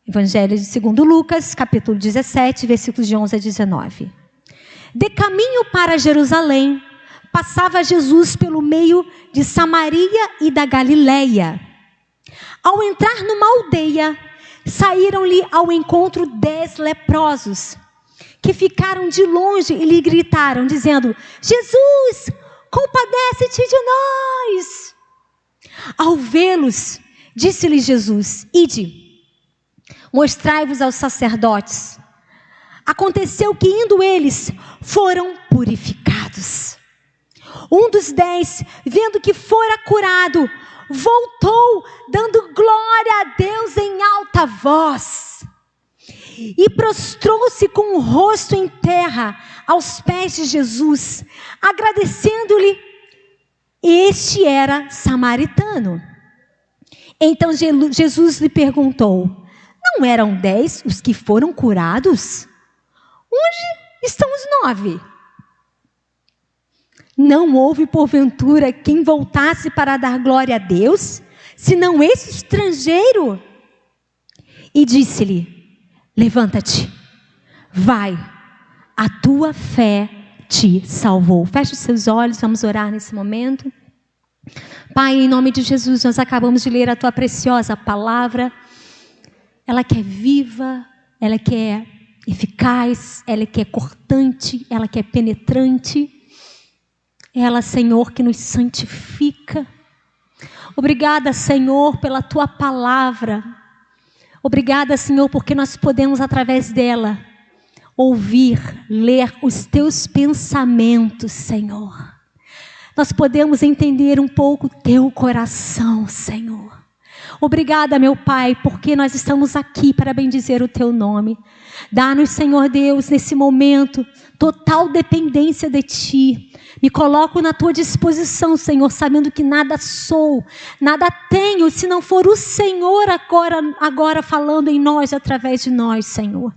Evangelho segundo Lucas, capítulo 17, versículos de 11 a 19. De caminho para Jerusalém, passava Jesus pelo meio de Samaria e da Galileia. Ao entrar numa aldeia, saíram-lhe ao encontro 10 leprosos, que ficaram de longe e lhe gritaram, dizendo: Jesus, compadece-te de nós. Ao vê-los, disse-lhe Jesus: Ide, mostrai-vos aos sacerdotes. Aconteceu que, indo eles, foram purificados. Um dos 10, vendo que fora curado, voltou, dando glória a Deus em alta voz. E prostrou-se com o rosto em terra, aos pés de Jesus, agradecendo-lhe. Este era samaritano. Então Jesus lhe perguntou: não eram 10 os que foram curados? Onde estão os 9? Não houve porventura quem voltasse para dar glória a Deus, senão esse estrangeiro? E disse-lhe: levanta-te, vai, a tua fé te salvou. Feche os seus olhos, vamos orar nesse momento. Pai, em nome de Jesus, nós acabamos de ler a tua preciosa palavra. Ela que é viva, ela que é eficaz, ela que é cortante, ela que é penetrante. Ela, Senhor, que nos santifica. Obrigada, Senhor, pela tua palavra. Obrigada, Senhor, porque nós podemos, através dela, ouvir, ler os teus pensamentos, Senhor. Nós podemos entender um pouco o teu coração, Senhor. Obrigada, meu Pai, porque nós estamos aqui para bendizer o teu nome. Dá-nos, Senhor Deus, nesse momento, total dependência de ti. Me coloco na tua disposição, Senhor, sabendo que nada sou, nada tenho, se não for o Senhor agora falando em nós, através de nós, Senhor.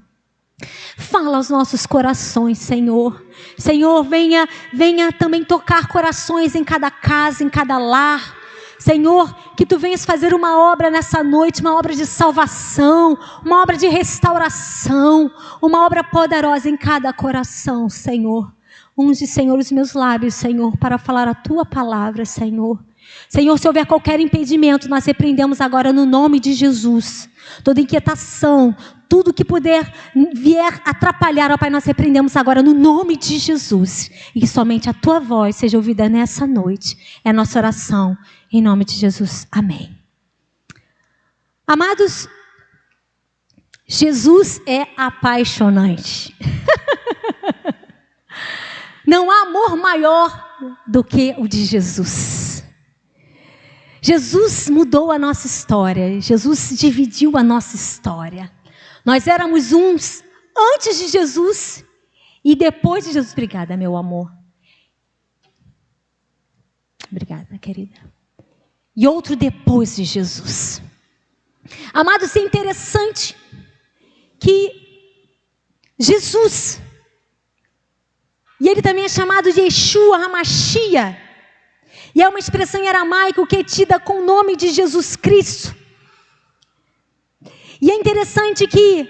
Fala aos nossos corações, Senhor. Senhor, venha também tocar corações em cada casa, em cada lar. Senhor, que tu venhas fazer uma obra nessa noite, uma obra de salvação, uma obra de restauração, uma obra poderosa em cada coração, Senhor. Unge, Senhor, os meus lábios, Senhor, para falar a tua palavra, Senhor. Senhor, se houver qualquer impedimento, nós repreendemos agora no nome de Jesus. Toda inquietação, tudo que vier atrapalhar, ó Pai, nós repreendemos agora no nome de Jesus. E que somente a tua voz seja ouvida nessa noite. É a nossa oração. Em nome de Jesus. Amém. Amados, Jesus é apaixonante. Não há amor maior do que o de Jesus. Jesus mudou a nossa história. Jesus dividiu a nossa história. Nós éramos uns antes de Jesus e depois de Jesus. Obrigada, meu amor. Obrigada, querida. E outro depois de Jesus. Amados, é interessante que Jesus, e ele também é chamado de Yeshua HaMashiach, e é uma expressão em aramaico que é tida com o nome de Jesus Cristo. E é interessante que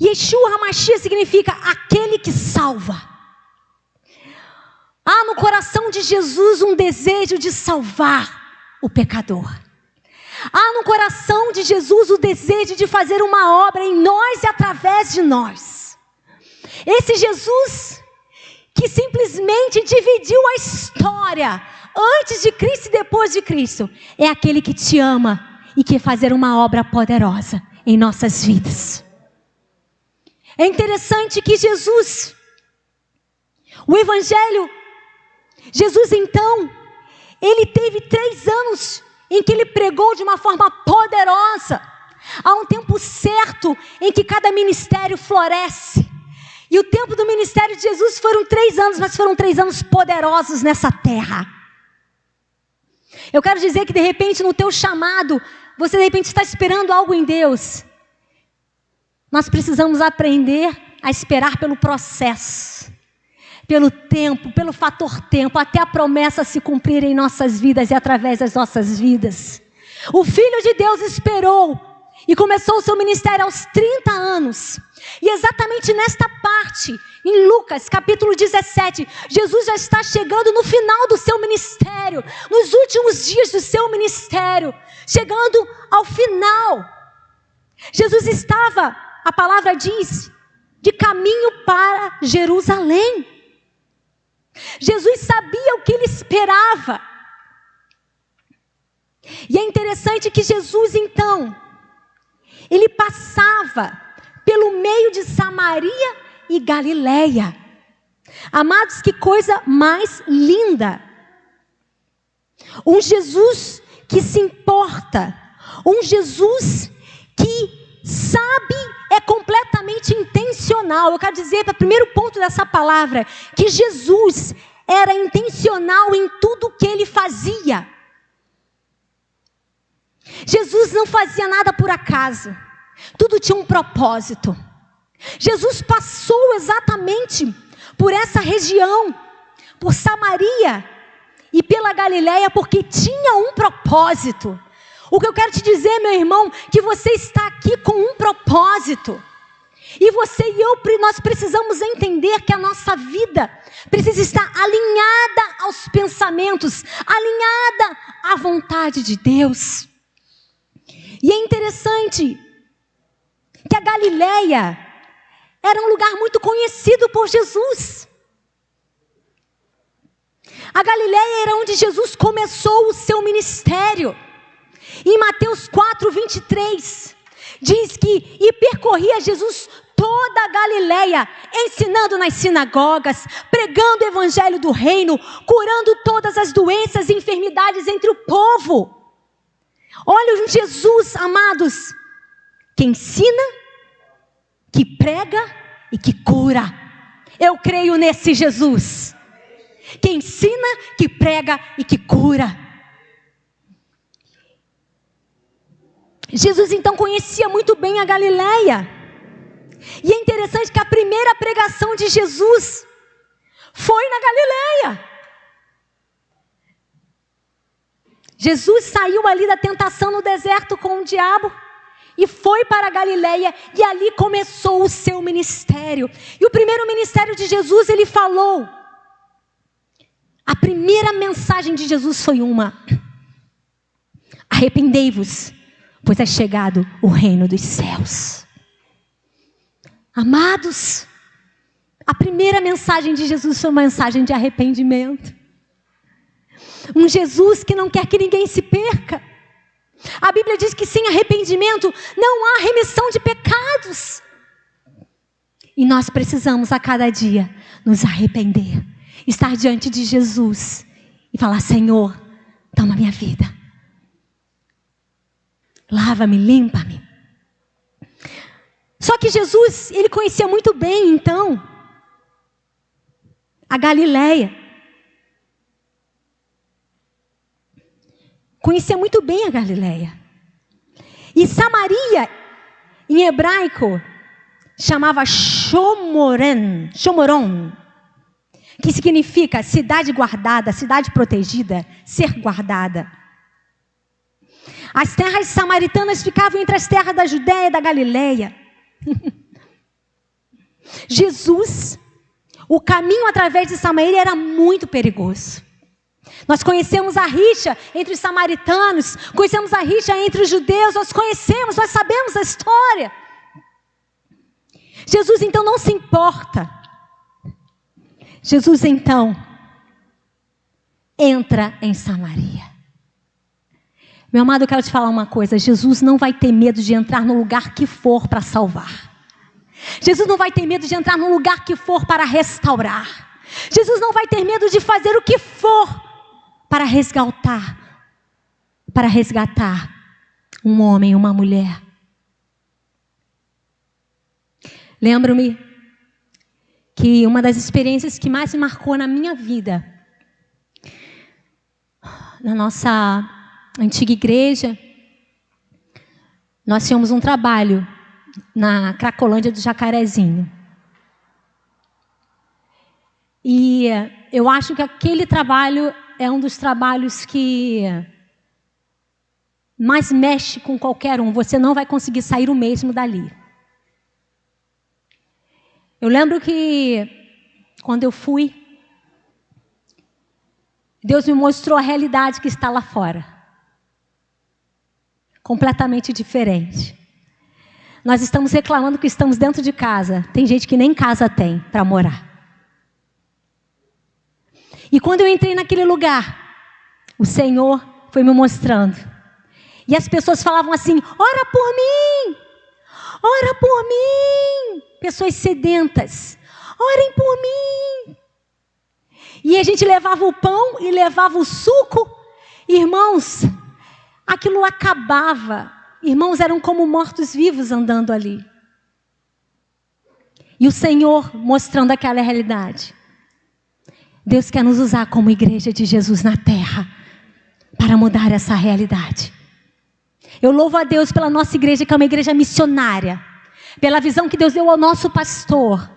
Yeshua HaMashiach significa aquele que salva. Há no coração de Jesus um desejo de salvar o pecador. Há no coração de Jesus o desejo de fazer uma obra em nós e através de nós. Esse Jesus que simplesmente dividiu a história antes de Cristo e depois de Cristo, é aquele que te ama e quer fazer uma obra poderosa em nossas vidas. É interessante que Jesus, o Evangelho, Jesus então, ele teve 3 anos em que ele pregou de uma forma poderosa. Há um tempo certo em que cada ministério floresce. E o tempo do ministério de Jesus foram 3 anos, mas foram 3 anos poderosos nessa terra. Eu quero dizer que de repente no teu chamado, você de repente está esperando algo em Deus. Nós precisamos aprender a esperar pelo processo, pelo tempo, pelo fator tempo, até a promessa se cumprir em nossas vidas e através das nossas vidas. O Filho de Deus esperou, E começou o seu ministério aos 30 anos. E exatamente nesta parte, em Lucas capítulo 17, Jesus já está chegando no final do seu ministério, nos últimos dias do seu ministério, chegando ao final. Jesus estava, a palavra diz, de caminho para Jerusalém. Jesus sabia o que ele esperava. E é interessante que Jesus, então, ele passava pelo meio de Samaria e Galileia. Amados, que coisa mais linda. Um Jesus que se importa. Um Jesus que sabe, é completamente intencional. Eu quero dizer, para o primeiro ponto dessa palavra, que Jesus era intencional em tudo que ele fazia. Jesus não fazia nada por acaso. Tudo tinha um propósito. Jesus passou exatamente por essa região, por Samaria e pela Galileia, porque tinha um propósito. O que eu quero te dizer, meu irmão, que você está aqui com um propósito. E você e eu, nós precisamos entender que a nossa vida precisa estar alinhada aos pensamentos, alinhada à vontade de Deus. E é interessante que a Galileia era um lugar muito conhecido por Jesus. A Galileia era onde Jesus começou o seu ministério. Em Mateus 4:23, diz que e percorria Jesus toda a Galileia, ensinando nas sinagogas, pregando o evangelho do reino, curando todas as doenças e enfermidades entre o povo. Olha um Jesus, amados, que ensina, que prega e que cura. Eu creio nesse Jesus, que ensina, que prega e que cura. Jesus então conhecia muito bem a Galileia. E é interessante que a primeira pregação de Jesus foi na Galileia. Jesus saiu ali da tentação no deserto com o diabo e foi para a Galileia, e ali começou o seu ministério. E o primeiro ministério de Jesus, ele falou. A primeira mensagem de Jesus foi uma: arrependei-vos, pois é chegado o reino dos céus. Amados, a primeira mensagem de Jesus foi uma mensagem de arrependimento. Um Jesus que não quer que ninguém se perca. A Bíblia diz que sem arrependimento não há remissão de pecados. E nós precisamos a cada dia nos arrepender, estar diante de Jesus e falar: Senhor, toma minha vida. Lava-me, limpa-me. Só que Jesus, ele conhecia muito bem, então, a Galileia. Conhecia muito bem a Galileia. E Samaria, em hebraico, chamava Shomoron, que significa cidade guardada, cidade protegida, ser guardada. As terras samaritanas ficavam entre as terras da Judéia e da Galileia. Jesus, o caminho através de Samaria era muito perigoso. Nós conhecemos a rixa entre os samaritanos, conhecemos a rixa entre os judeus, nós sabemos a história. Jesus então não se importa. Jesus então entra em Samaria. Meu amado, eu quero te falar uma coisa. Jesus não vai ter medo de entrar no lugar que for para salvar. Jesus não vai ter medo de entrar no lugar que for para restaurar. Jesus não vai ter medo de fazer o que for para resgatar um homem, uma mulher. Lembro-me que uma das experiências que mais me marcou na minha vida, na nossa antiga igreja, nós tínhamos um trabalho na Cracolândia do Jacarezinho. E eu acho que aquele trabalho é um dos trabalhos que mas mexe com qualquer um, você não vai conseguir sair o mesmo dali. Eu lembro que quando eu fui, Deus me mostrou a realidade que está lá fora. Completamente diferente. Nós estamos reclamando que estamos dentro de casa. Tem gente que nem casa tem para morar. E quando eu entrei naquele lugar, o Senhor foi me mostrando. E as pessoas falavam assim: ora por mim, ora por mim. Pessoas sedentas, orem por mim. E a gente levava o pão e levava o suco. Irmãos, aquilo acabava. Irmãos, eram como mortos-vivos andando ali. E o Senhor mostrando aquela realidade. Deus quer nos usar como igreja de Jesus na terra para mudar essa realidade. Eu louvo a Deus pela nossa igreja, que é uma igreja missionária, pela visão que Deus deu ao nosso pastor.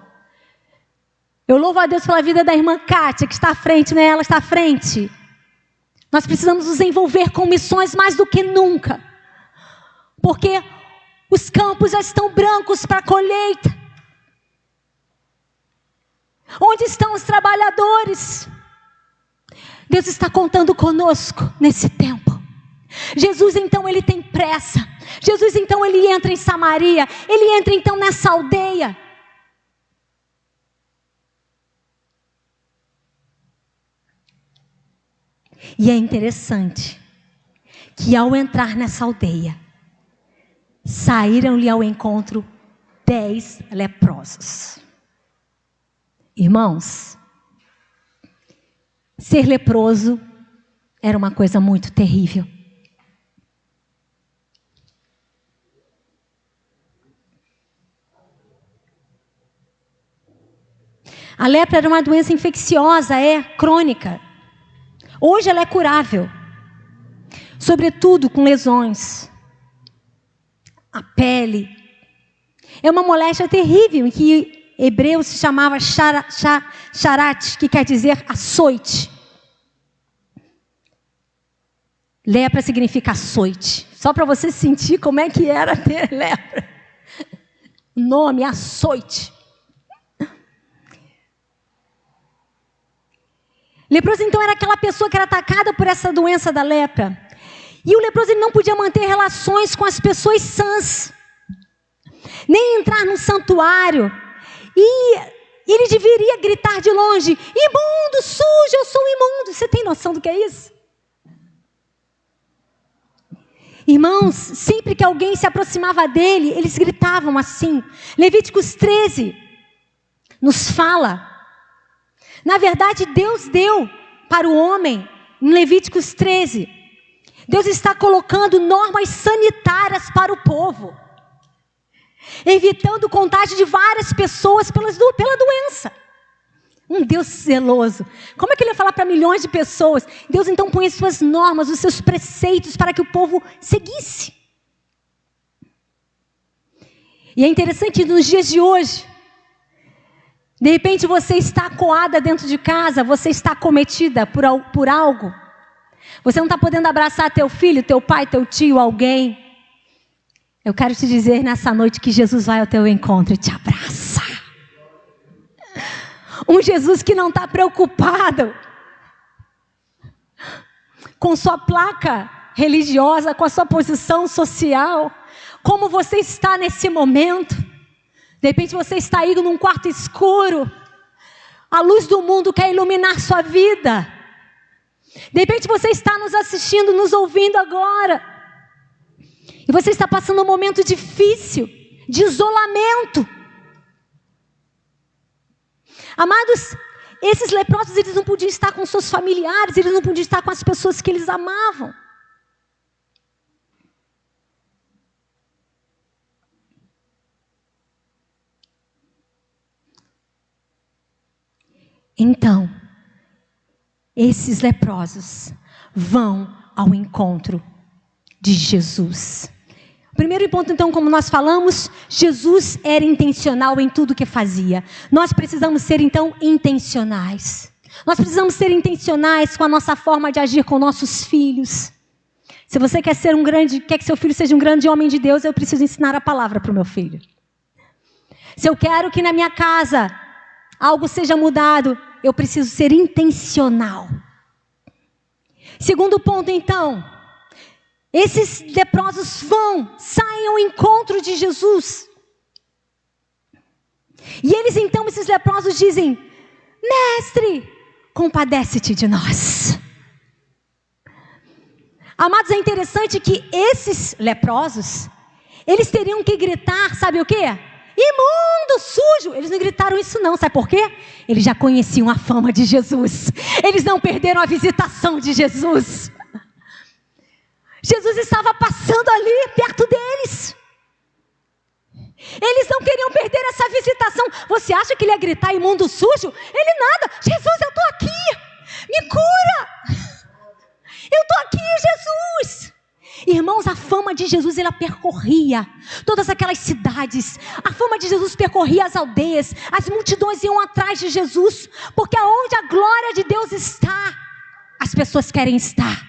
Eu louvo a Deus pela vida da irmã Kátia, que está à frente, né? Ela está à frente. Nós precisamos nos envolver com missões mais do que nunca, porque os campos já estão brancos para a colheita. Onde estão os trabalhadores? Deus está contando conosco nesse tempo. Jesus então ele tem pressa. Jesus então ele entra em Samaria. Ele entra então nessa aldeia. E é interessante que ao entrar nessa aldeia, saíram-lhe ao encontro 10 leprosos. Irmãos, ser leproso era uma coisa muito terrível. A lepra era uma doença infecciosa, crônica. Hoje ela é curável, sobretudo com lesões. A pele é uma moléstia terrível em que hebreu se chamava charat, que quer dizer açoite. Lepra significa açoite. Só para você sentir como é que era ter lepra. O nome, açoite. Leproso então era aquela pessoa que era atacada por essa doença da lepra. E o leproso ele não podia manter relações com as pessoas sãs. Nem entrar no santuário. E ele deveria gritar de longe: imundo, sujo, eu sou imundo. Você tem noção do que é isso? Irmãos, sempre que alguém se aproximava dele, eles gritavam assim. Levíticos 13 nos fala. Na verdade, Deus deu para o homem, em Levíticos 13, Deus está colocando normas sanitárias para o povo, evitando o contágio de várias pessoas pela doença. Um Deus zeloso. Como é que ele ia falar para milhões de pessoas? Deus então põe as suas normas, os seus preceitos para que o povo seguisse. E é interessante, nos dias de hoje, de repente você está acuada dentro de casa, você está acometida por algo. Você não está podendo abraçar teu filho, teu pai, teu tio, alguém. Eu quero te dizer nessa noite que Jesus vai ao teu encontro e te abraça. Um Jesus que não está preocupado com sua placa religiosa, com a sua posição social, como você está nesse momento. De repente você está aí num quarto escuro, a luz do mundo quer iluminar sua vida. De repente você está nos assistindo, nos ouvindo agora, e você está passando um momento difícil, de isolamento. Amados, esses leprosos, eles não podiam estar com seus familiares, eles não podiam estar com as pessoas que eles amavam. Então, esses leprosos vão ao encontro de Jesus. O primeiro ponto, então, como nós falamos, Jesus era intencional em tudo que fazia. Nós precisamos ser, então, intencionais. Nós precisamos ser intencionais com a nossa forma de agir com nossos filhos. Se você quer quer que seu filho seja um grande homem de Deus, eu preciso ensinar a palavra para o meu filho. Se eu quero que na minha casa algo seja mudado, eu preciso ser intencional. Segundo ponto, então, esses leprosos saem ao encontro de Jesus. E eles então, esses leprosos dizem: Mestre, compadece-te de nós. Amados, é interessante que esses leprosos, eles teriam que gritar, sabe o quê? Imundo, sujo. Eles não gritaram isso não, sabe por quê? Eles já conheciam a fama de Jesus. Eles não perderam a visitação de Jesus. Jesus estava passando ali, perto deles. Eles não queriam perder essa visitação. Você acha que ele ia gritar imundo, sujo? Ele nada. Jesus, eu estou aqui. Me cura. Eu estou aqui, Jesus. Irmãos, a fama de Jesus, ela percorria todas aquelas cidades. A fama de Jesus percorria as aldeias. As multidões iam atrás de Jesus, porque aonde a glória de Deus está, as pessoas querem estar.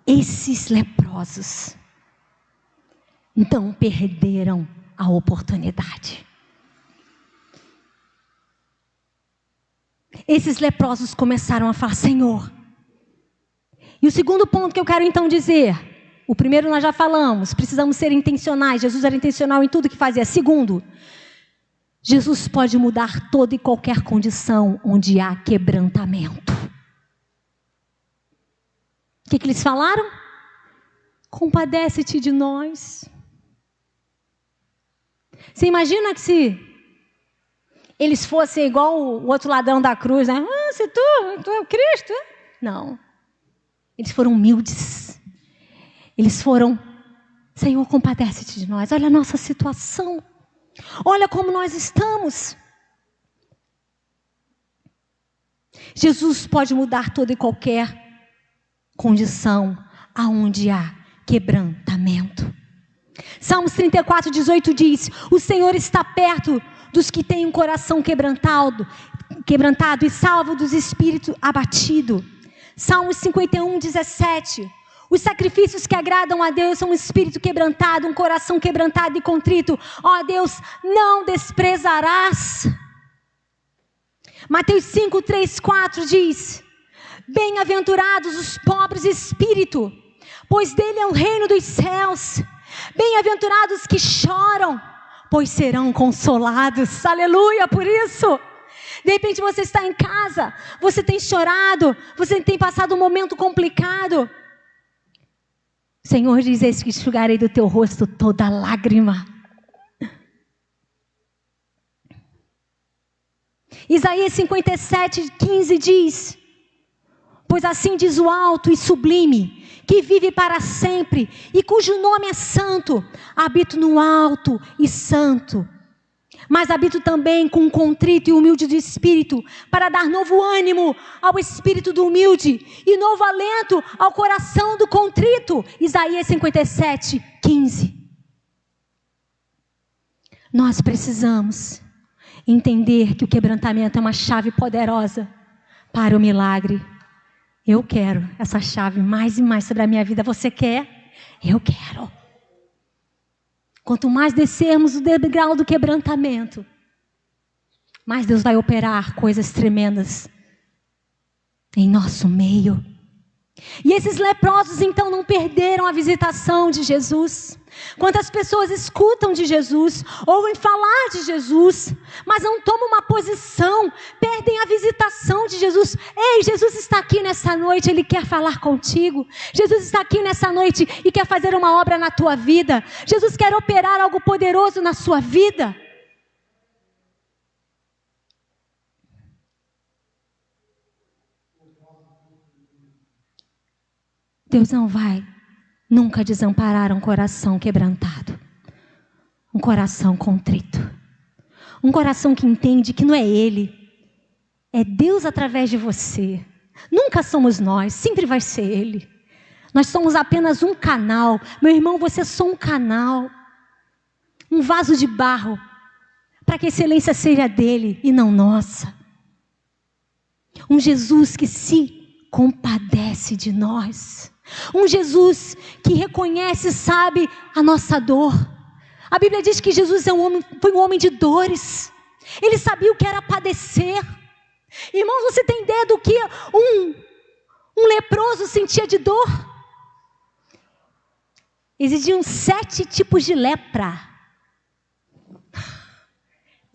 Esses leprosos então perderam a oportunidade. Esses leprosos começaram a falar: Senhor. E o segundo ponto que eu quero então dizer, o primeiro nós já falamos, precisamos ser intencionais. Jesus era intencional em tudo que fazia. Segundo, Jesus pode mudar toda e qualquer condição onde há quebrantamento. O que eles falaram? Compadece-te de nós. Você imagina que se eles fossem igual o outro ladrão da cruz, né? Se tu é o Cristo. Não. Eles foram humildes. Eles foram: Senhor, compadece-te de nós. Olha a nossa situação. Olha como nós estamos. Jesus pode mudar toda e qualquer condição aonde há quebrantamento. Salmos 34:18 diz: o Senhor está perto dos que têm um coração quebrantado e salvo dos espíritos abatidos. Salmos 51:17: os sacrifícios que agradam a Deus são um espírito quebrantado, um coração quebrantado e contrito. Ó Deus, não desprezarás. Mateus 5:3-4 diz: bem-aventurados os pobres de espírito, pois dele é o reino dos céus. Bem-aventurados que choram, pois serão consolados. Aleluia por isso. De repente você está em casa, você tem chorado, você tem passado um momento complicado. O Senhor diz: eis que enxugarei do teu rosto toda lágrima. Isaías 57:15 diz: pois assim diz o alto e sublime, que vive para sempre e cujo nome é santo, habito no alto e santo, mas habito também com um contrito e humilde de espírito, para dar novo ânimo ao espírito do humilde e novo alento ao coração do contrito. Isaías 57:15. Nós precisamos entender que o quebrantamento é uma chave poderosa para o milagre. Eu quero essa chave mais e mais sobre a minha vida. Você quer? Eu quero. Quanto mais descermos o degrau do quebrantamento, mais Deus vai operar coisas tremendas em nosso meio. E esses leprosos então não perderam a visitação de Jesus. Quantas pessoas escutam de Jesus, ouvem falar de Jesus, mas não tomam uma posição, perdem a visitação de Jesus. Ei, Jesus está aqui nessa noite, Ele quer falar contigo. Jesus está aqui nessa noite e quer fazer uma obra na tua vida. Jesus quer operar algo poderoso na sua vida. Deus não vai nunca desamparar um coração quebrantado, um coração contrito, um coração que entende que não é Ele, é Deus através de você. Nunca somos nós, sempre vai ser Ele. Nós somos apenas um canal. Meu irmão, você é só um canal, um vaso de barro, para que a excelência seja dele e não nossa. Um Jesus que se compadece de nós. Um Jesus que reconhece e sabe a nossa dor. A Bíblia diz que Jesus foi um homem de dores. Ele sabia o que era padecer. Irmãos, você tem ideia do que um leproso sentia de dor? Existiam 7 tipos de lepra.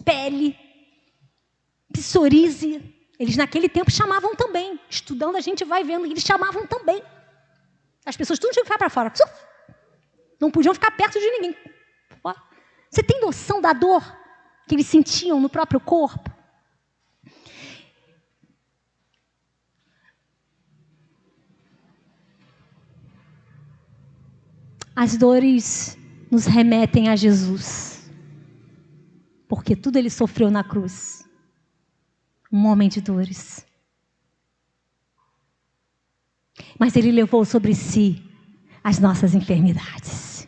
Pele, psoríase. Eles naquele tempo chamavam também. Estudando a gente vai vendo, eles chamavam também. As pessoas tudo tinham que ficar para fora. Não podiam ficar perto de ninguém. Você tem noção da dor que eles sentiam no próprio corpo? As dores nos remetem a Jesus. Porque tudo ele sofreu na cruz. Um homem de dores. Mas ele levou sobre si as nossas enfermidades.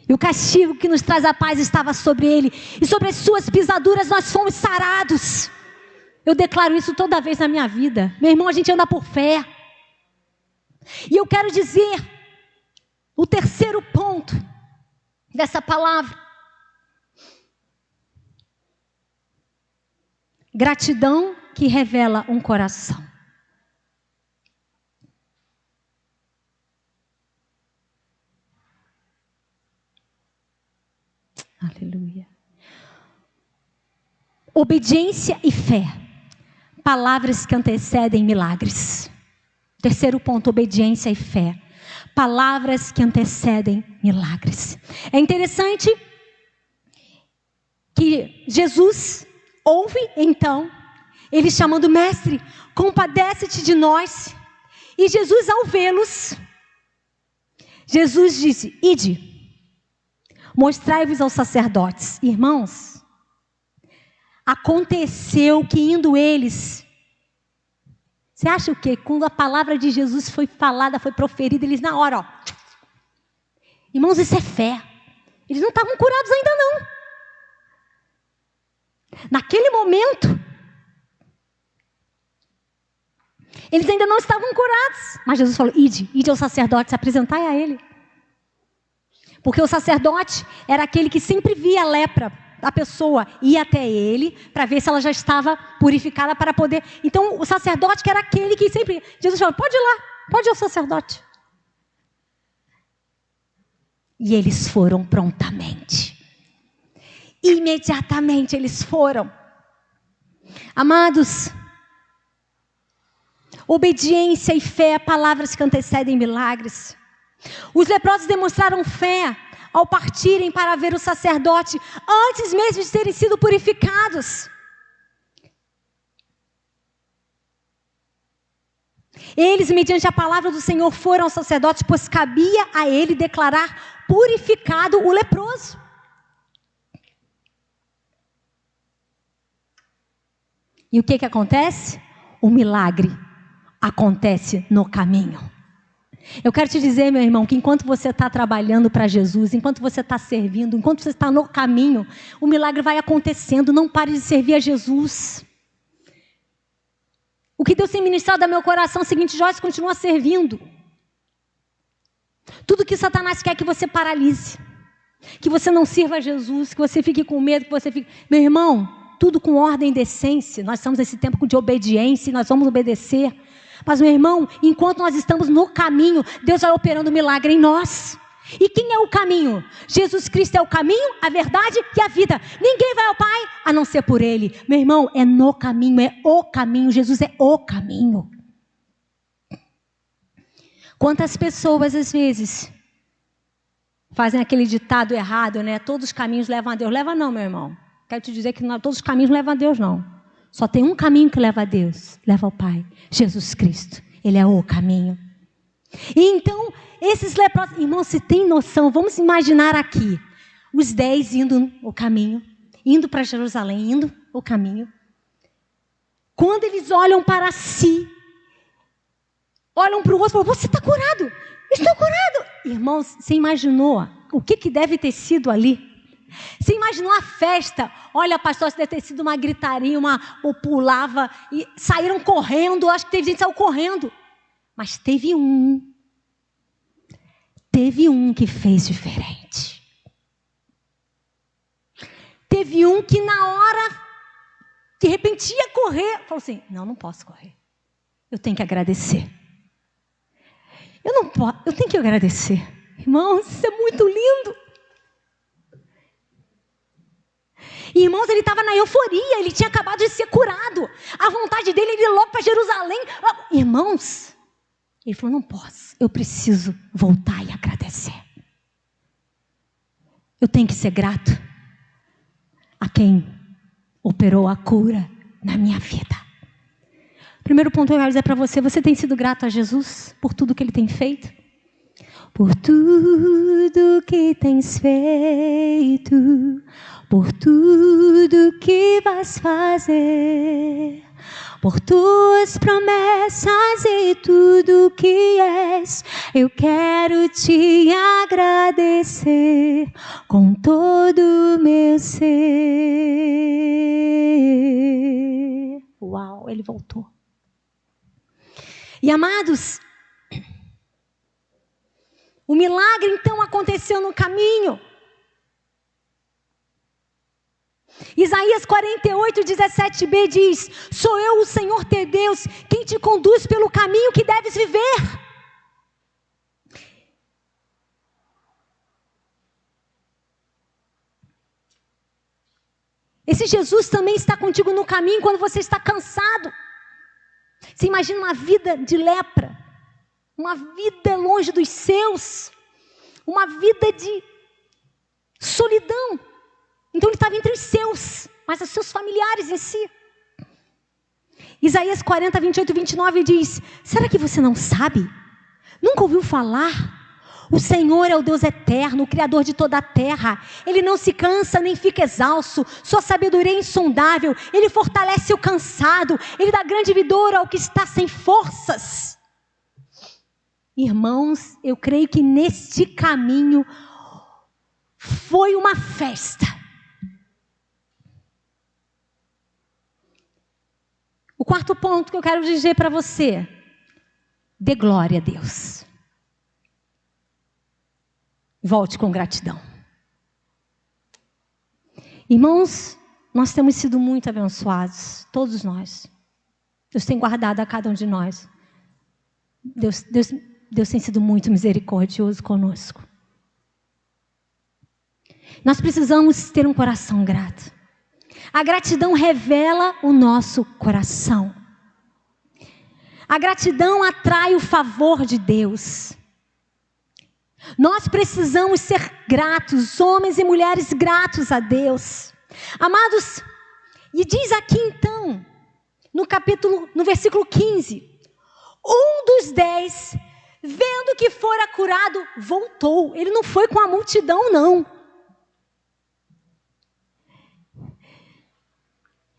E o castigo que nos traz a paz estava sobre ele. E sobre as suas pisaduras nós fomos sarados. Eu declaro isso toda vez na minha vida. Meu irmão, a gente anda por fé. E eu quero dizer, o terceiro ponto dessa palavra. Gratidão que revela um coração. Aleluia. Obediência e fé. Palavras que antecedem milagres. Terceiro ponto, obediência e fé. Palavras que antecedem milagres. É interessante que Jesus ouve então, ele chamando: mestre, compadece-te de nós. E Jesus, ao vê-los, Jesus disse: ide, mostrai-vos aos sacerdotes. Irmãos, aconteceu que indo eles, você acha o quê? Quando a palavra de Jesus foi falada, foi proferida, eles na hora, ó. Irmãos, isso é fé. Eles não estavam curados ainda não. Naquele momento, eles ainda não estavam curados. Mas Jesus falou: ide aos sacerdotes, apresentai a ele. Porque o sacerdote era aquele que sempre via a lepra da pessoa, ia até ele para ver se ela já estava purificada para poder. Então o sacerdote que era aquele que sempre, Jesus falou: pode ir lá, pode ir ao sacerdote. E eles foram prontamente. Imediatamente eles foram. Amados, obediência e fé, palavras que antecedem milagres. Os leprosos demonstraram fé ao partirem para ver o sacerdote, antes mesmo de terem sido purificados. Eles, mediante a palavra do Senhor, foram ao sacerdote, pois cabia a ele declarar purificado o leproso. E o que acontece? O milagre acontece no caminho. Eu quero te dizer, meu irmão, que enquanto você está trabalhando para Jesus, enquanto você está servindo, enquanto você está no caminho, o milagre vai acontecendo. Não pare de servir a Jesus. O que Deus tem ministrado ao meu coração é o seguinte: Joyce, continua servindo. Tudo que Satanás quer que você paralise, que você não sirva a Jesus, que você fique com medo, que você fique... Meu irmão, tudo com ordem e decência. Nós estamos nesse tempo de obediência e nós vamos obedecer. Mas, meu irmão, enquanto nós estamos no caminho, Deus vai operando milagre em nós. E quem é o caminho? Jesus Cristo é o caminho, a verdade e a vida. Ninguém vai ao Pai a não ser por Ele. Meu irmão, é no caminho, é o caminho. Jesus é o caminho. Quantas pessoas, às vezes, fazem aquele ditado errado, né? Todos os caminhos levam a Deus. Leva não, meu irmão. Quero te dizer que não, todos os caminhos levam a Deus, não. Só tem um caminho que leva a Deus, leva ao Pai, Jesus Cristo. Ele é o caminho. E então, esses leprosos, irmãos, se tem noção, vamos imaginar aqui, os 10 indo o caminho, indo para Jerusalém, indo o caminho. Quando eles olham para si, olham para o outro e falam: você está curado, estou curado. Irmãos, você imaginou o que deve ter sido ali? Você imaginou a festa? Olha, pastor, isso deve ter sido uma gritaria, ou pulava, e saíram correndo. Acho que teve gente que saiu correndo. Mas teve um que fez diferente. Teve um que na hora, de repente ia correr, falou assim, não posso correr. Eu tenho que agradecer. Eu tenho que agradecer. Irmãos, isso é muito lindo. E, irmãos, ele estava na euforia, ele tinha acabado de ser curado. A vontade dele era ir logo para Jerusalém. Irmãos, ele falou, não posso, eu preciso voltar e agradecer. Eu tenho que ser grato a quem operou a cura na minha vida. Primeiro ponto que eu quero dizer para você, você tem sido grato a Jesus por tudo que Ele tem feito? Por tudo que tens feito, por tudo que vais fazer, por tuas promessas e tudo que és, eu quero te agradecer com todo o meu ser. Uau, ele voltou. E amados, o milagre então aconteceu no caminho. Isaías 48:17b diz: sou eu, o Senhor teu Deus, quem te conduz pelo caminho que deves viver. Esse Jesus também está contigo no caminho quando você está cansado. Você imagina uma vida de lepra, uma vida longe dos seus, uma vida de solidão. Então ele estava entre os seus, mas os seus familiares em si. Isaías 40, 28 e 29 diz: será que você não sabe? Nunca ouviu falar? O Senhor é o Deus eterno, o Criador de toda a terra. Ele não se cansa nem fica exausto. Sua sabedoria é insondável. Ele fortalece o cansado. Ele dá grande vigor ao que está sem forças. Irmãos, eu creio que neste caminho foi uma festa. O quarto ponto que eu quero dizer para você: dê glória a Deus. Volte com gratidão. Irmãos, nós temos sido muito abençoados, todos nós. Deus tem guardado a cada um de nós. Deus tem sido muito misericordioso conosco. Nós precisamos ter um coração grato. A gratidão revela o nosso coração. A gratidão atrai o favor de Deus. Nós precisamos ser gratos, homens e mulheres gratos a Deus. Amados, e diz aqui então, no versículo 15, um dos 10, vendo que fora curado, voltou. Ele não foi com a multidão, não.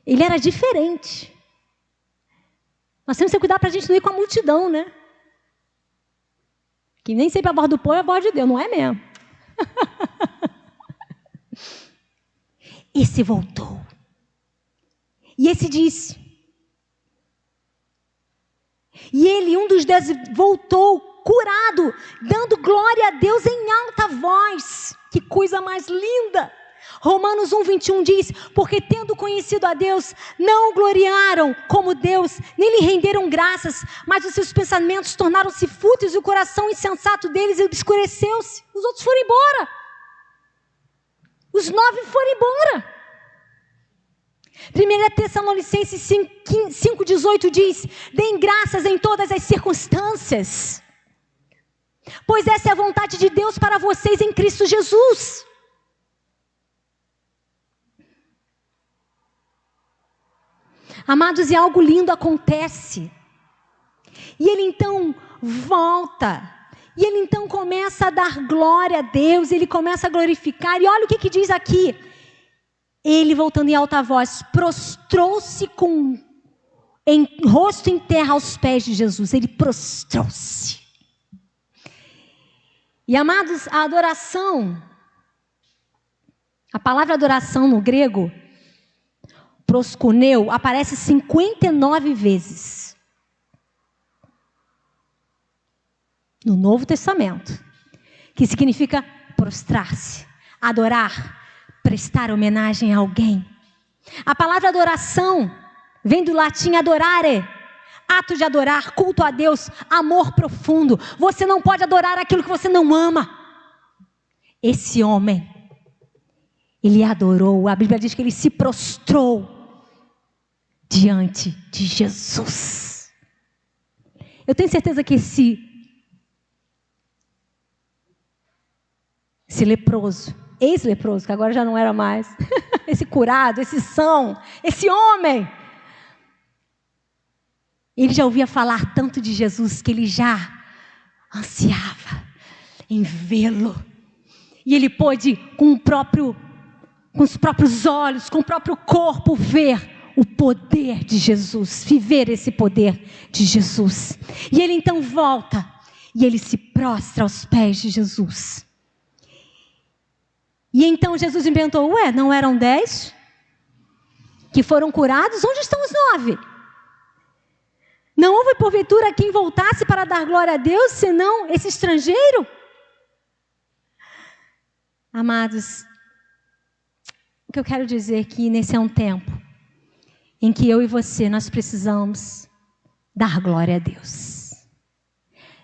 Ele era diferente. Nós temos que cuidar para a gente não ir com a multidão, né? Que nem sempre a borda do pão é a borda de Deus, não é mesmo? Esse voltou. E esse disse. E ele, um dos 10, voltou curado, dando glória a Deus em alta voz. Que coisa mais linda! Romanos 1:21 diz: porque tendo conhecido a Deus, não o gloriaram como Deus, nem lhe renderam graças, mas os seus pensamentos tornaram-se fúteis e o coração insensato deles obscureceu-se. Os outros foram embora. Os 9 foram embora. 1 Tessalonicenses 5:18 diz: deem graças em todas as circunstâncias, pois essa é a vontade de Deus para vocês em Cristo Jesus. Amados, e algo lindo acontece. E ele então volta. E ele então começa a dar glória a Deus. Ele começa a glorificar. E olha o que diz aqui. Ele, voltando em alta voz, prostrou-se em rosto em terra aos pés de Jesus. Ele prostrou-se. E amados, a A palavra adoração no grego, proskuneu, aparece 59 vezes no Novo Testamento, que significa prostrar-se, adorar, prestar homenagem a alguém. A palavra adoração vem do latim adorare, ato de adorar, culto a Deus, amor profundo. Você não pode adorar aquilo que você não ama. Esse homem, ele adorou, a Bíblia diz que ele se prostrou diante de Jesus. Eu tenho certeza que esse leproso, ex-leproso, que agora já não era mais, esse curado, esse são, esse homem, ele já ouvia falar tanto de Jesus que ele já ansiava em vê-lo. E ele pôde, com os próprios olhos, com o próprio corpo, ver o poder de Jesus, viver esse poder de Jesus. E ele então volta e ele se prostra aos pés de Jesus. E então Jesus inventou, não eram 10 que foram curados? Onde estão os 9? Não houve porventura quem voltasse para dar glória a Deus, senão esse estrangeiro? Amados, o que eu quero dizer é que nesse é um tempo em que eu e você, nós precisamos dar glória a Deus.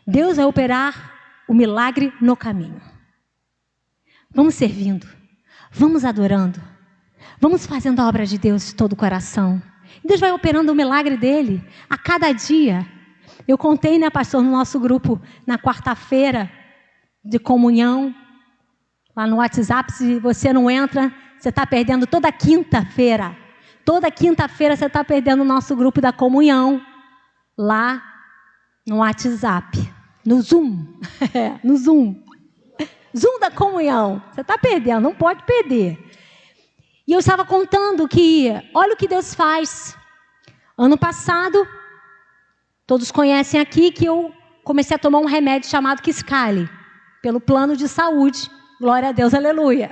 Deus vai operar o milagre no caminho. Vamos servindo, vamos adorando, vamos fazendo a obra de Deus de todo o coração. Deus vai operando o milagre dele a cada dia. Eu contei, pastor, no nosso grupo, na quarta-feira de comunhão, lá no WhatsApp, se você não entra, você está perdendo toda quinta-feira. Toda quinta-feira você está perdendo o nosso grupo da comunhão, lá no WhatsApp, no Zoom, no Zoom. Zoom da comunhão, você está perdendo, não pode perder. E eu estava contando que, olha o que Deus faz. Ano passado, todos conhecem aqui que eu comecei a tomar um remédio chamado Kisqali, pelo plano de saúde. Glória a Deus, aleluia.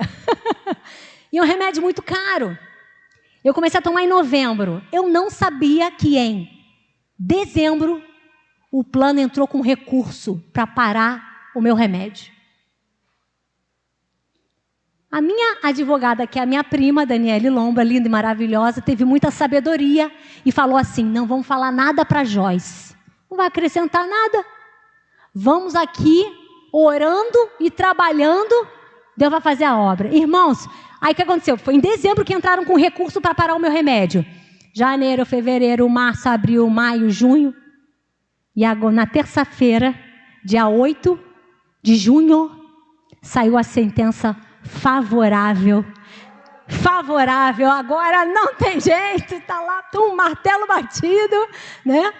E é um remédio muito caro. Eu comecei a tomar em novembro. Eu não sabia que em dezembro o plano entrou com recurso para parar o meu remédio. A minha advogada, que é a minha prima, Daniele Lomba, linda e maravilhosa, teve muita sabedoria e falou assim, não vamos falar nada para Joyce. Não vai acrescentar nada. Vamos aqui orando e trabalhando, Deus vai fazer a obra. Irmãos, aí o que aconteceu? Foi em dezembro que entraram com recurso para parar o meu remédio. Janeiro, fevereiro, março, abril, maio, junho. E agora, na terça-feira, dia 8 de junho, saiu a sentença favorável, agora não tem jeito, está lá um martelo batido, né?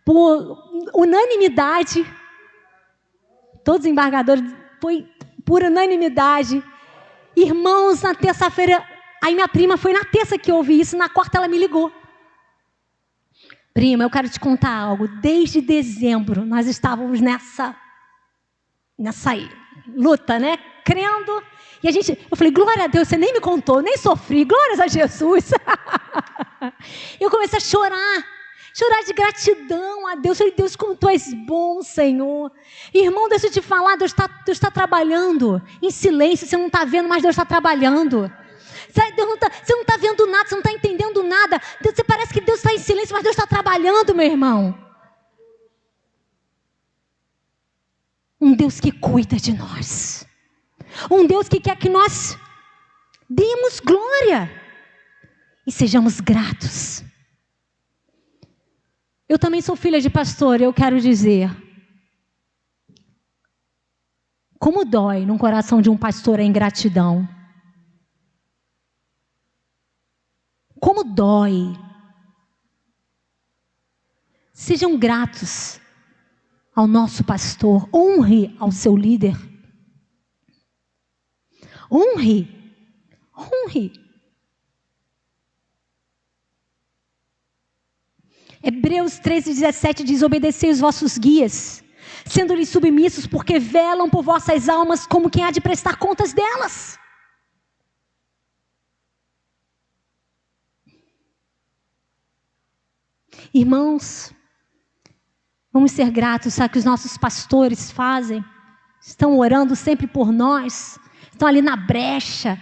Por unanimidade, todos os embargadores, foi por unanimidade. Irmãos, na terça-feira, aí minha prima foi na terça que eu ouvi isso, na quarta ela me ligou. Prima, eu quero te contar algo, desde dezembro nós estávamos nessa luta, né? Crendo. E eu falei, glória a Deus, você nem me contou, nem sofri, glórias a Jesus. Eu comecei a chorar de gratidão a Deus. Eu falei, Deus, como tu és bom, Senhor. Irmão, deixa eu te falar, Deus está trabalhando em silêncio, você não está vendo, mas Deus está trabalhando. Você não está vendo nada, você não está entendendo nada. Você parece que Deus está em silêncio, mas Deus está trabalhando, meu irmão. Um Deus que cuida de nós. Um Deus que quer que nós demos glória e sejamos gratos. Eu também sou filha de pastor, eu quero dizer, como dói no coração de um pastor a ingratidão. Como dói. Sejam gratos ao nosso pastor, honre ao seu líder. Honre. Hebreus 13:17 diz, obedecei os vossos guias, sendo-lhes submissos, porque velam por vossas almas como quem há de prestar contas delas. Irmãos, vamos ser gratos, sabe, que os nossos pastores fazem. Estão orando sempre por nós. Estão ali na brecha.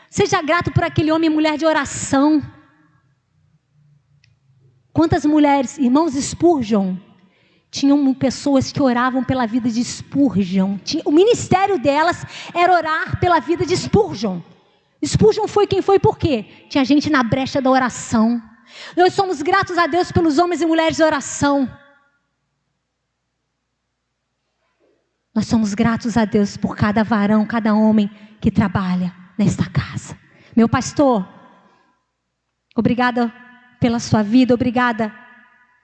Seja grato por aquele homem e mulher de oração. Quantas mulheres, irmãos, Spurgeon, tinham pessoas que oravam pela vida de Spurgeon. O ministério delas era orar pela vida de Spurgeon. Spurgeon foi quem foi por quê? Tinha gente na brecha da oração. Nós somos gratos a Deus pelos homens e mulheres de oração. Nós somos gratos a Deus por cada varão, cada homem que trabalha nesta casa. Meu pastor, obrigada pela sua vida, obrigada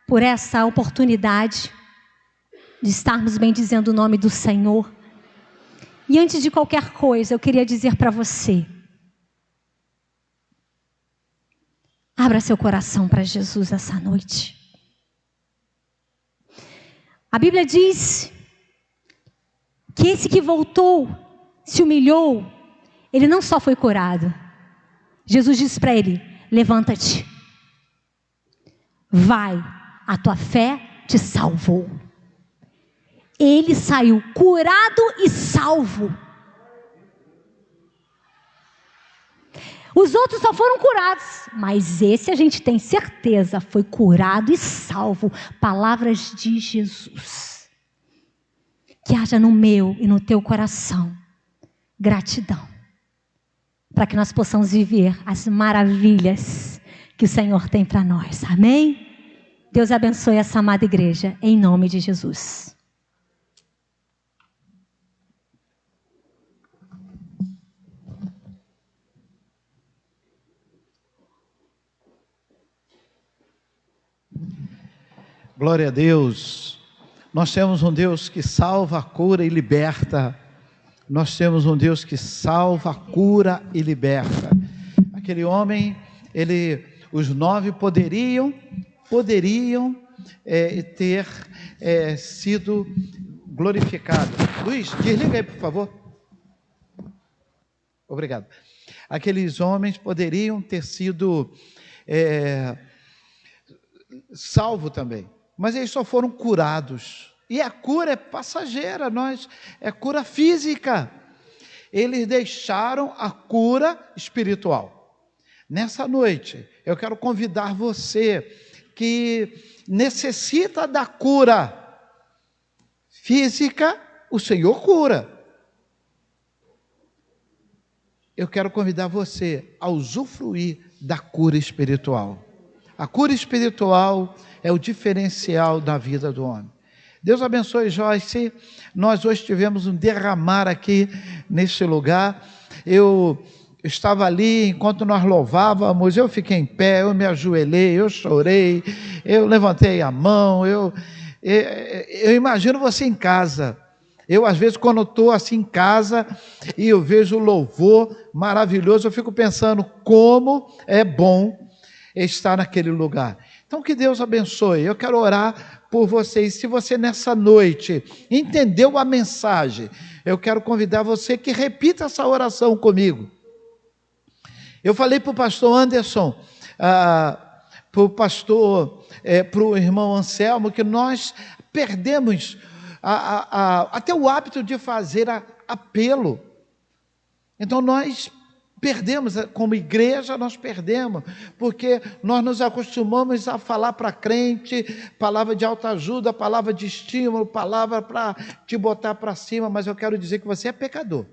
por essa oportunidade de estarmos bendizendo o nome do Senhor. E antes de qualquer coisa, eu queria dizer para você, abra seu coração para Jesus essa noite. A Bíblia diz que esse que voltou, se humilhou, ele não só foi curado. Jesus disse para ele: levanta-te, vai, a tua fé te salvou. Ele saiu curado e salvo. Os outros só foram curados, mas esse a gente tem certeza, foi curado e salvo. Palavras de Jesus. Que haja no meu e no teu coração gratidão, para que nós possamos viver as maravilhas que o Senhor tem para nós. Amém? Deus abençoe essa amada igreja, em nome de Jesus. Glória a Deus. Nós temos um Deus que salva, cura e liberta. Nós temos um Deus que salva, cura e liberta. Aquele homem, os 9 poderiam ter sido glorificados. Luiz, desliga aí, por favor. Obrigado. Aqueles homens poderiam ter sido salvos também. Mas eles só foram curados. E a cura é passageira, é cura física. Eles deixaram a cura espiritual. Nessa noite, eu quero convidar você que necessita da cura física, o Senhor cura. Eu quero convidar você a usufruir da cura espiritual. A cura espiritual é o diferencial da vida do homem. Deus abençoe, Joyce. Nós hoje tivemos um derramar aqui nesse lugar. Eu estava ali, enquanto nós louvávamos, eu fiquei em pé, eu me ajoelhei, eu chorei, eu levantei a mão, eu imagino você em casa. Eu, às vezes, quando estou assim em casa e eu vejo o louvor maravilhoso, eu fico pensando como é bom estar naquele lugar. Então, que Deus abençoe. Eu quero orar por vocês. Se você nessa noite entendeu a mensagem, eu quero convidar você que repita essa oração comigo. Eu falei para o pastor Anderson, para o irmão Anselmo, que nós perdemos até o hábito de fazer apelo. Então nós perdemos, como igreja nós perdemos, porque nós nos acostumamos a falar para crente, palavra de autoajuda, palavra de estímulo, palavra para te botar para cima, mas eu quero dizer que você é pecador.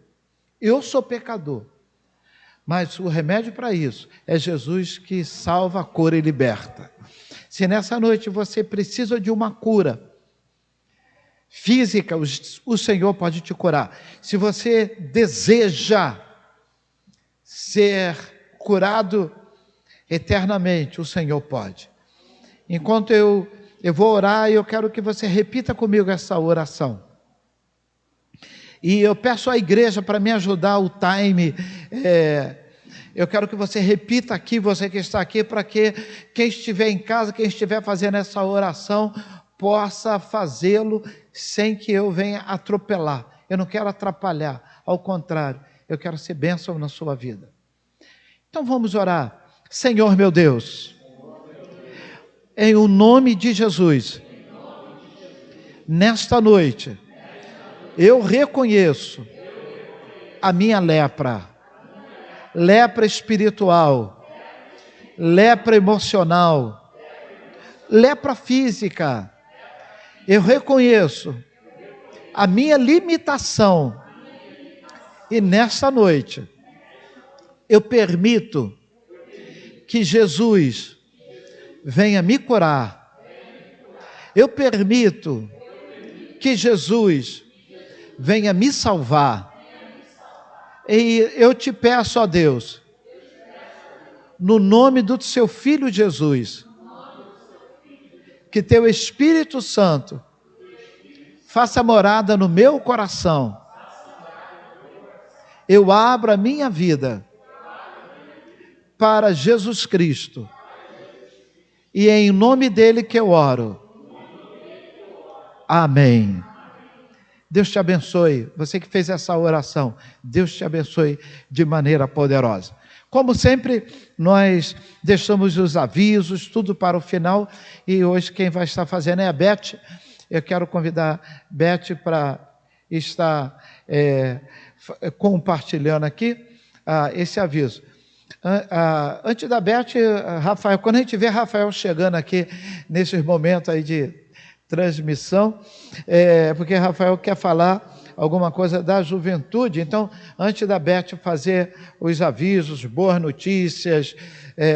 Eu sou pecador. Mas o remédio para isso é Jesus, que salva, cura e liberta. Se nessa noite você precisa de uma cura física, o Senhor pode te curar. Se você deseja ser curado eternamente, o Senhor pode. Enquanto eu vou orar, eu quero que você repita comigo essa oração. E eu peço à igreja para me ajudar o time. Eu quero que você repita aqui, você que está aqui, para que quem estiver em casa, quem estiver fazendo essa oração, possa fazê-lo sem que eu venha atropelar. Eu não quero atrapalhar, ao contrário, eu quero ser bênção na sua vida. Então vamos orar. Senhor meu Deus, em o nome de Jesus, nesta noite, eu reconheço a minha lepra, lepra espiritual, lepra emocional, lepra física. Eu reconheço a minha limitação e nesta noite eu permito que Jesus venha me curar. Eu permito que Jesus venha me salvar. E eu te peço, ó Deus, no nome do seu Filho Jesus, que teu Espírito Santo faça morada no meu coração. Eu abro a minha vida para Jesus Cristo. E é em nome dele que eu oro. Amém. Deus te abençoe. Você que fez essa oração, Deus te abençoe de maneira poderosa. Como sempre, nós deixamos os avisos, tudo para o final. E hoje quem vai estar fazendo é a Beth. Eu quero convidar a Beth para estar compartilhando aqui esse aviso. Antes da Beth, Rafael, quando a gente vê Rafael chegando aqui nesses momentos aí de transmissão, porque Rafael quer falar alguma coisa da juventude. Então, antes da Beth fazer os avisos, boas notícias,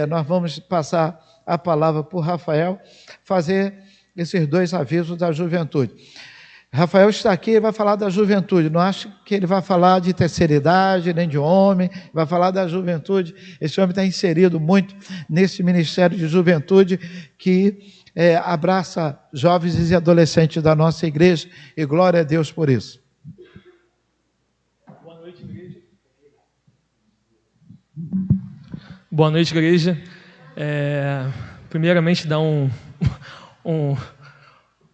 nós vamos passar a palavra para o Rafael fazer esses dois avisos da juventude. Rafael está aqui e vai falar da juventude. Não acho que ele vai falar de terceira idade, nem de homem, vai falar da juventude. Esse homem está inserido muito nesse ministério de juventude que abraça jovens e adolescentes da nossa igreja, e glória a Deus por isso. Boa noite, igreja. Boa noite, igreja. Primeiramente, dar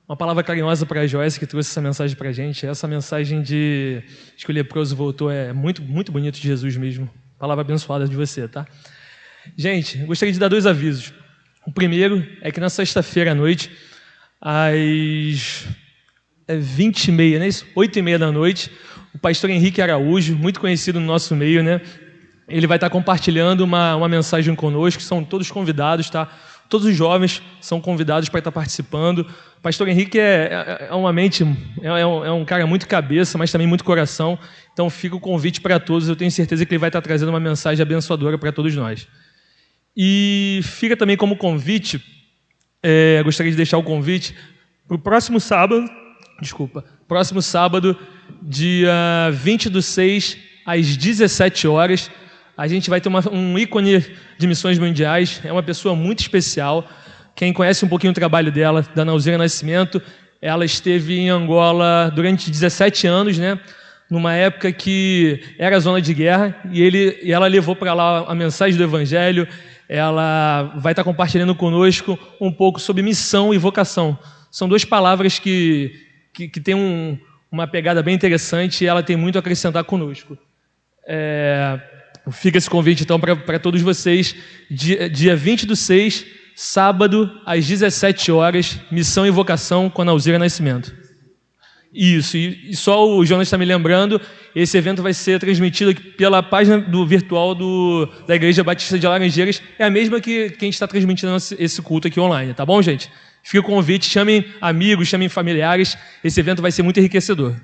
uma palavra carinhosa para a Joyce, que trouxe essa mensagem para a gente. Essa mensagem de que o leproso voltou é muito, muito bonito de Jesus mesmo. Palavra abençoada de você, tá? Gente, gostaria de dar dois avisos. O primeiro é que na sexta-feira à noite, às 20h30, não é isso? 8h30 da noite, o pastor Henrique Araújo, muito conhecido no nosso meio, né? Ele vai estar compartilhando uma mensagem conosco, são todos convidados, tá? Todos os jovens são convidados para estar participando. O pastor Henrique é um cara muito cabeça, mas também muito coração. Então fica o convite para todos. Eu tenho certeza que ele vai estar trazendo uma mensagem abençoadora para todos nós. E fica também como convite, gostaria de deixar o convite para o próximo sábado, dia 20/6, às 17 horas, a gente vai ter um ícone de missões mundiais, é uma pessoa muito especial. Quem conhece um pouquinho o trabalho dela, da Nauzira Nascimento, ela esteve em Angola durante 17 anos, né? Numa época que era zona de guerra, e ela levou para lá a mensagem do Evangelho. Ela vai estar compartilhando conosco um pouco sobre missão e vocação. São duas palavras que têm uma pegada bem interessante e ela tem muito a acrescentar conosco. Fica esse convite, então, para todos vocês. Dia 20/6, sábado, às 17 horas, missão e vocação com a Nauzira Nascimento. Isso, e só o Jonas está me lembrando, esse evento vai ser transmitido aqui pela página virtual da Igreja Batista de Laranjeiras, é a mesma que a gente está transmitindo esse culto aqui online, tá bom, gente? Fica o convite, chamem amigos, chamem familiares, esse evento vai ser muito enriquecedor.